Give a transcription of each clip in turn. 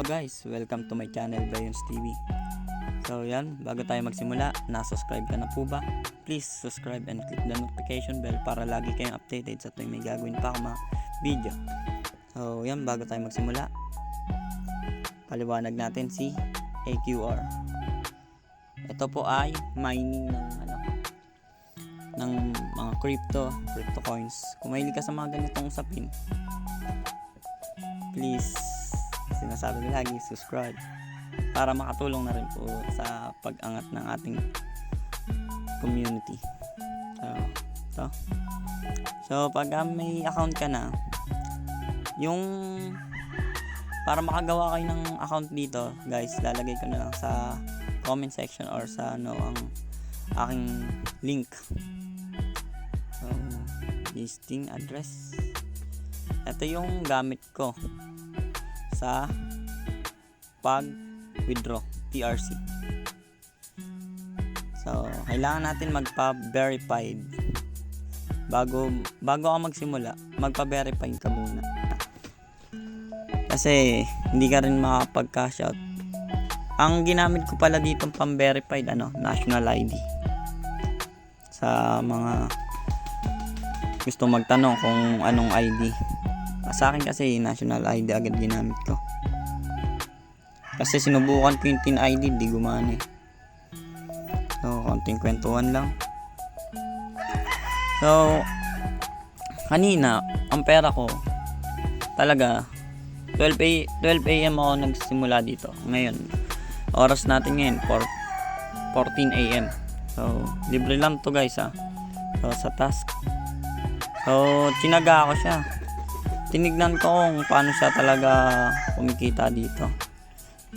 Hello guys, welcome to my channel Bayons TV. So yan, bago tayo magsimula, na-subscribe ka na po ba? Please subscribe and click the notification bell para lagi kayong updated sa tuwing may gagawin pa ako mga video. So yan, bago tayo magsimula, paliwanag natin si AQR. Ito po ay mining ng mga crypto coins. Kung mahilig ka sa mga ganitong usapin, please, sinasabi ko lagi, subscribe para makatulong na rin po sa pag-angat ng ating community. So pag may account ka na, yung para makagawa kayo ng account dito, guys, lalagay ko na lang sa comment section or sa ang aking link. So, listing address. Ito yung gamit ko sa pag-withdraw TRC. So, kailangan natin magpa-verified. Bago ako magsimula, magpa-verify ka muna. Kasi hindi ka rin makapag-cash out. Ang ginamit ko pala dito pang-verified, national ID. Sa mga gusto magtanong kung anong ID. Sa akin kasi national ID agad ginamit ko. Kasi sinubukan ko yung TIN ID, di gumana. So, konting kwentuhan lang. So, kanina, ang pera ko, talaga, 12 AM ako nagsimula dito. Ngayon, oras natin ngayon, 14 AM. So, libre lang to guys So, sa task. So, tinaga ako siya. Tinignan ko kung paano siya talaga kumikita dito.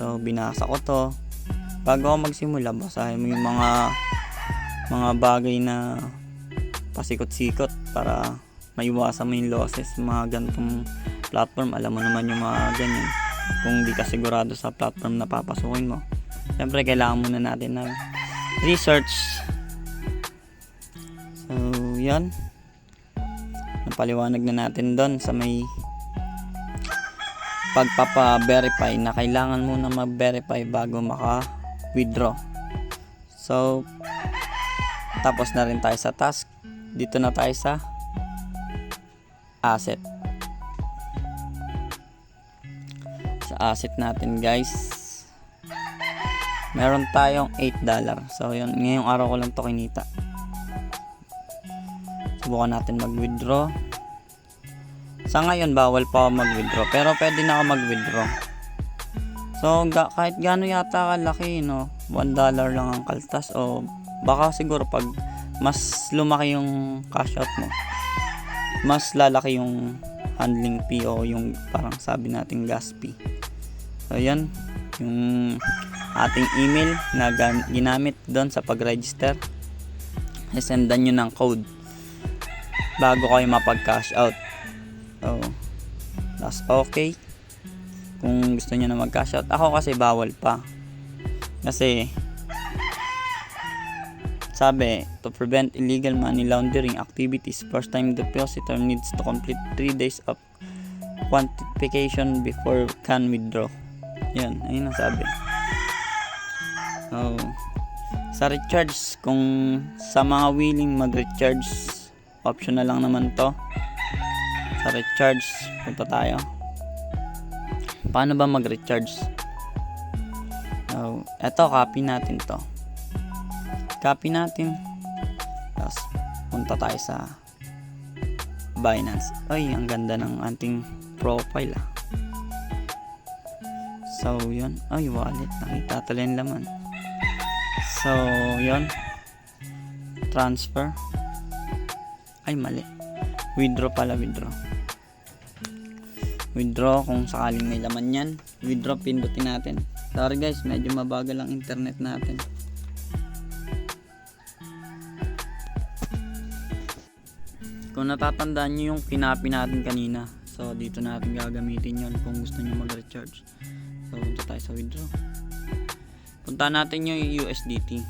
So, binasa ko to. Bago ako magsimula, basahin mo yung mga bagay na pasikot-sikot para maiwasan mo yung losses. Mga ganitong platform, alam mo naman yung mga ganyan. Kung di ka sigurado sa platform na papasukin mo, syempre kailangan muna natin ng research. So, yan. Napaliwanag na natin doon sa may pagpapa-verify na kailangan muna mag-verify bago maka-withdraw. So, tapos na rin tayo sa task. Dito na tayo sa asset. Sa asset natin, guys, meron tayong $8. So, yun, ngayong araw ko lang to kinita. Subukan natin mag-withdraw. Sa ngayon, bawal pa ako mag-withdraw. Pero pwede na ako mag-withdraw. So, kahit gaano yata kalaki, $1 lang ang kaltas. O baka siguro pag mas lumaki yung cash out mo, mas lalaki yung handling fee o yung parang sabi nating gas fee. So, yan. Yung ating email na ginamit doon sa pag-register. I-sendan nyo ng code bago kayo mapag-cash out. So, that's okay. Kung gusto niyo na mag-cash out. Ako kasi bawal pa. Kasi sabi, to prevent illegal money laundering activities, first time depositor needs to complete 3 days of quantification before can withdraw. Yan, ayun ang sabi. So, sa recharge, kung sa mga willing mag-recharge, optional lang naman to. Sa recharge, punta tayo. Paano ba mag-recharge? So, eto, copy natin to. Copy natin. Tapos, punta tayo sa Binance. Ay, ang ganda ng ating profile So, yun. Ay, wallet. Nakita tala yung laman. So, yun. Transfer. Ay, mali. Withdraw pala, withdraw. Withdraw kung sakaling may laman yan. Withdraw, pindutin natin. Sorry guys, medyo mabagal ang internet natin. Kung natatandaan nyo yung kinapi natin kanina, so dito natin gagamitin yon kung gusto nyo mag-recharge. So, punta tayo sa withdraw. Punta natin yung USDT.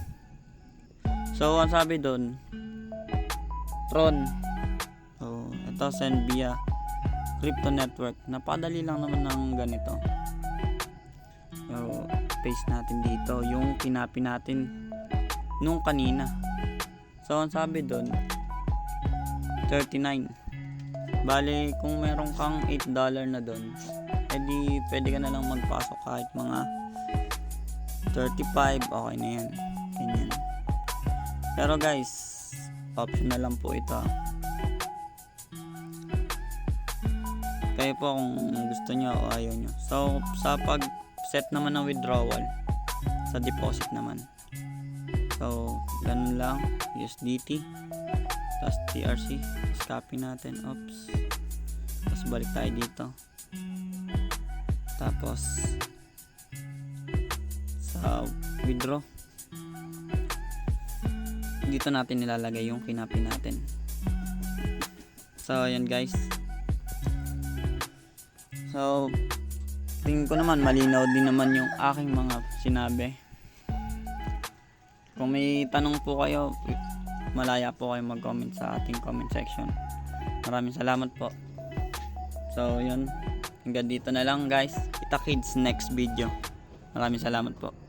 So, ang sabi doon, Tron. So, ito send via crypto network. Napakadali lang naman ng ganito. So, paste natin dito yung kinapi natin nung kanina. So, ang sabi doon, 39. Bale, kung meron kang $8 na doon, edi pwede ka na lang magpasok kahit mga 35, okay na yan. Ganyan. Pero guys, option na lang po ito. Kayo po kung gusto nyo o ayaw nyo. So, sa pag-set naman ng withdrawal, sa deposit naman. So, ganun lang. USDT. Tapos TRC. Tapos copy natin. Oops. Tapos balik tayo dito. Tapos, sa withdraw. Dito natin nilalagay yung kinapi natin. So, ayan guys. So, tingin ko naman malinaw din naman yung aking mga sinabi. Kung may tanong po kayo, malaya po kayo mag-comment sa ating comment section. Maraming salamat po. So, yun. Hanggang dito na lang guys. Kita kids next video. Maraming salamat po.